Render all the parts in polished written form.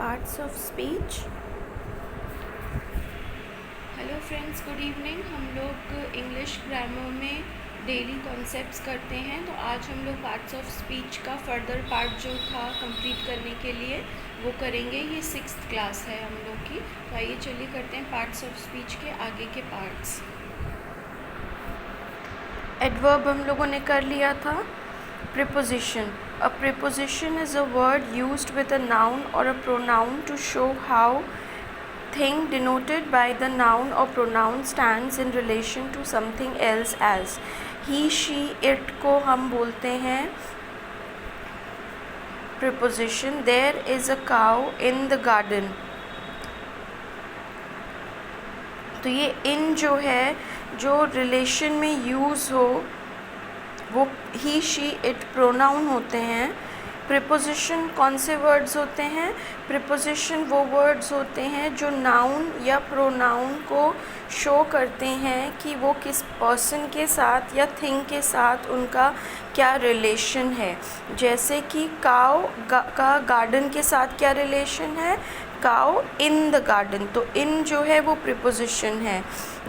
Parts of speech. Hello friends, good evening. हम लोग English grammar में डेली कॉन्सेप्ट्स करते हैं, तो आज हम लोग पार्ट्स ऑफ स्पीच का फर्दर पार्ट जो था कंप्लीट करने के लिए वो करेंगे। ये 6th क्लास है हम लोग की। तो आइए चलिए करते हैं पार्ट्स ऑफ स्पीच के आगे के पार्ट्स। एडवर्ब हम लोगों ने कर लिया था। Preposition. A preposition is a word used with a noun or a pronoun to show how thing denoted by the noun or pronoun stands in relation to something else as. He, she, it को हम बोलते हैं preposition. There is a cow in the garden. तो ये in जो है, जो relation में यूज़ हो वो ही, शी, इट प्रोनाउन होते हैं। प्रीपोजिशन कौन से वर्ड्स होते हैं? प्रीपोजिशन वो वर्ड्स होते हैं जो नाउन या प्रोनाउन को शो करते हैं कि वो किस पर्सन के साथ या थिंग के साथ उनका क्या रिलेशन है। जैसे कि काउ का गार्डन के साथ क्या रिलेशन है? काउ इन द गार्डन, तो इन जो है वो प्रीपोजिशन है।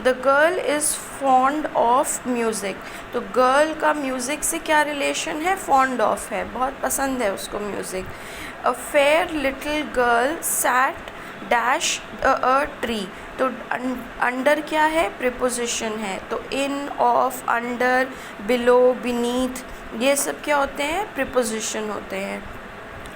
The girl is fond of music, तो गर्ल का म्यूज़िक से क्या रिलेशन है? फॉन्ड ऑफ है, बहुत पसंद है उसको music. A fair little girl sat dash a tree, तो अंडर क्या है? प्रीपोजिशन है। तो in, of, under, below, beneath, ये सब क्या होते हैं? प्रीपोजिशन होते हैं।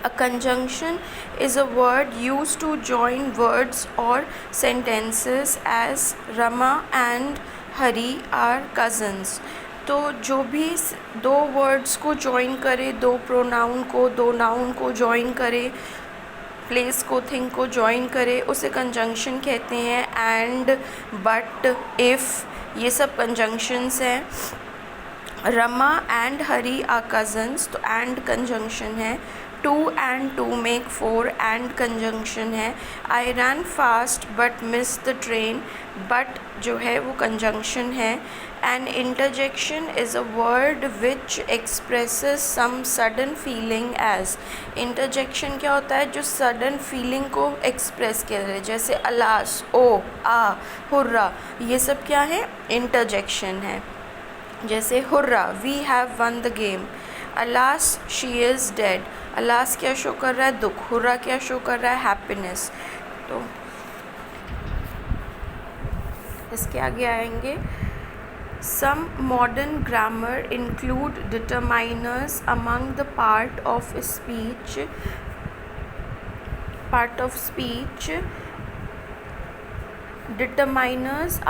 A conjunction is a word used to join words or sentences as Rama and Hari are cousins. तो जो भी दो वर्ड्स को जॉइन करे, दो प्रोनाउन को, दो नाउन को जॉइन करे, प्लेस को, थिंग को जॉइन करे, उसे कंजंक्शन कहते हैं। एंड, बट, इफ़, ये सब कंजंक्शंस हैं। Rama and Hari are cousins, तो एंड कंजंक्शन है। 2 and 2 make 4, and कंजंक्शन है। I run fast but miss the train, but जो है वो कंजंक्शन है। An interjection is a word which expresses some sudden feeling age. Interjection क्या होता है? जो सडन फीलिंग को एक्सप्रेस कर रहे, जैसे अलास, ओ, आ, हुर्रा, ये सब क्या है? इंटरजेक्शन है। जैसे hurrah, we have won the game. Alas, she is dead, alas क्या शो कर रहा है? दुख। हुर्रा क्या शो कर रहा है? हैप्पीनेस। तो इसके आगे आएंगे। Some modern grammar include determiners among the part of speech. Determiners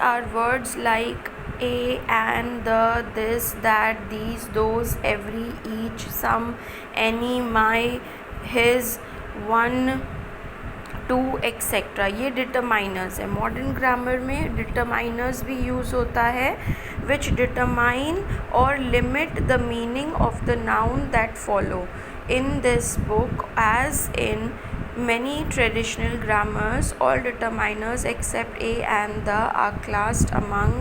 are words like a, and, the, this, that, these, those, every, each, some, any, my, his, one, two, etcetera, ये determiners है। Modern grammar में determiners भी use होता है which determine और limit the meaning of the noun that follow. In this book, as in many traditional grammars, all determiners except a and the are classed among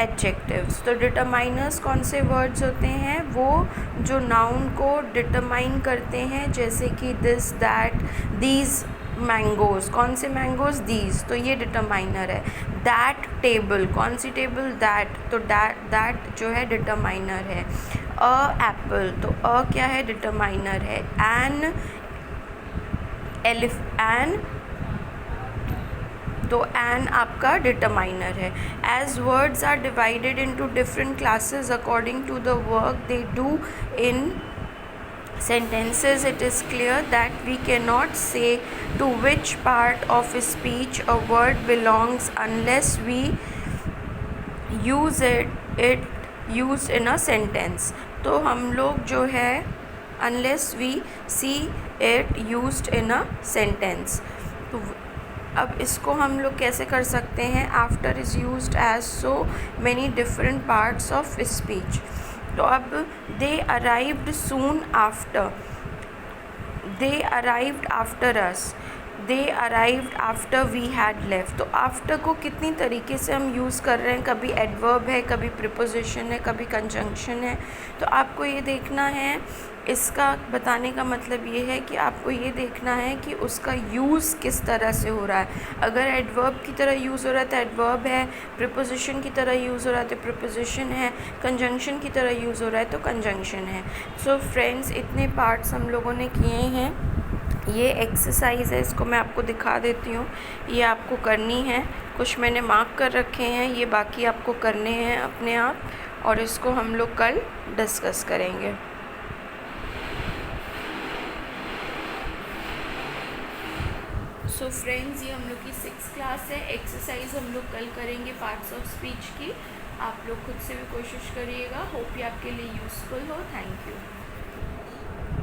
adjectives. तो determiners कौन से words होते हैं? वो जो noun को determine करते हैं, जैसे कि this, that, these मैंगोज़, कौन से मैंगोज़? these, तो ये determiner है। that टेबल, कौन सी टेबल? that, तो that जो है determiner है। a एप्पल, तो a क्या है? determiner है। an एन, तो एन आपका डिटरमाइनर है। As words are divided into different classes according to the work they do in sentences, it is clear that we cannot say to which part of speech a word belongs unless we use it used in a sentence. तो हम लोग जो है unless we see it used in a sentence. तो अब इसको हम लोग कैसे कर सकते हैं? after is used as so many different parts of speech. तो अब they arrived soon after, they arrived after us, they arrived after we had left. तो आफ्टर को कितनी तरीके से हम यूज़ कर रहे हैं, कभी एडवर्ब है, कभी प्रिपोजिशन है, कभी कंजंक्शन है। तो आपको ये देखना है, इसका बताने का मतलब ये है कि आपको ये देखना है कि उसका यूज़ किस तरह से हो रहा है। अगर एडवर्ब की तरह यूज़ हो रहा है तो एडवर्ब है, प्रिपोजिशन की तरह यूज़ हो रहा है तो प्रिपोजिशन है, कंजंक्शन की तरह यूज़ हो रहा है तो कंजंक्शन है। सो फ्रेंड्स, इतने पार्ट्स हम लोगों ने किए हैं। ये एक्सरसाइज है, इसको मैं आपको दिखा देती हूँ। ये आपको करनी है, कुछ मैंने मार्क कर रखे हैं, ये बाकी आपको करने हैं अपने आप, और इसको हम लोग कल डिस्कस करेंगे। सो फ्रेंड्स, ये हम लोग की 6th क्लास है। एक्सरसाइज हम लोग कल करेंगे पार्ट्स ऑफ स्पीच की। आप लोग खुद से भी कोशिश करिएगा। होप ये आपके लिए यूज़फुल हो। Thank you.